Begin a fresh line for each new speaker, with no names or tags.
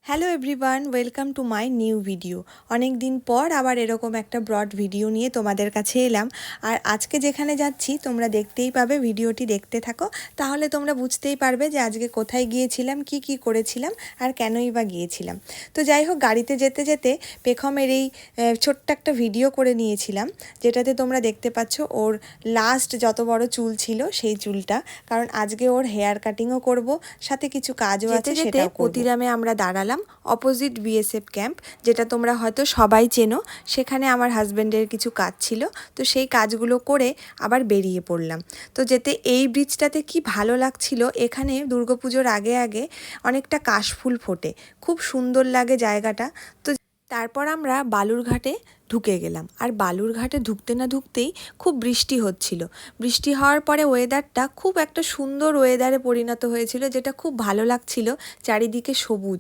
Hello everyone, welcome to my new video. অনেক দিন পর আবার এরকম একটা ব্রড ভিডিও নিয়ে তোমাদের কাছে এলাম। আর আজকে যেখানে যাচ্ছি তোমরা দেখতেই পাবে, ভিডিওটি দেখতে থাকো, তাহলে তোমরা বুঝতেই পারবে যে আজকে কোথায় গিয়েছিলাম, কি করেছিলাম আর কেনই বা গিয়েছিলাম। তো যাই হোক, গাড়িতে যেতে যেতে পেখমের এই ছোট্ট একটা ভিডিও করে নিয়েছিলাম, যেটাতে তোমরা দেখতে পাচ্ছ ওর লাস্ট যত বড় চুল ছিল সেই চুলটা, কারণ আজকে ওর হেয়ার কাটিংও করব, সাথে কিছু কাজও আছে। সেটাও প্রতিরামে আমরা দাঁড়ালাম অপোজিট বিএসএফ ক্যাম্প, যেটা তোমরা হয়তো সবাই চেনো। সেখানে আমার হাজব্যান্ডের কিছু কাজ ছিল, তো সেই কাজগুলো করে আবার বেরিয়ে পড়লাম। তো যেতে এই ব্রিজটাতে কি ভালো লাগছিল, এখানে দুর্গাপুজোর আগে আগে অনেকটা কাশফুল ফোটে, খুব সুন্দর লাগে জায়গাটা। তো তারপর আমরা বালুরঘাটে ঢুকে গেলাম, আর বালুরঘাটে ঢুকতে না ঢুকতেই খুব বৃষ্টি হচ্ছিল। বৃষ্টি হওয়ার পরে ওয়েদারটা খুব একটা সুন্দর ওয়েদারে পরিণত হয়েছিল, যেটা খুব ভালো লাগছিল, চারিদিকে সবুজ।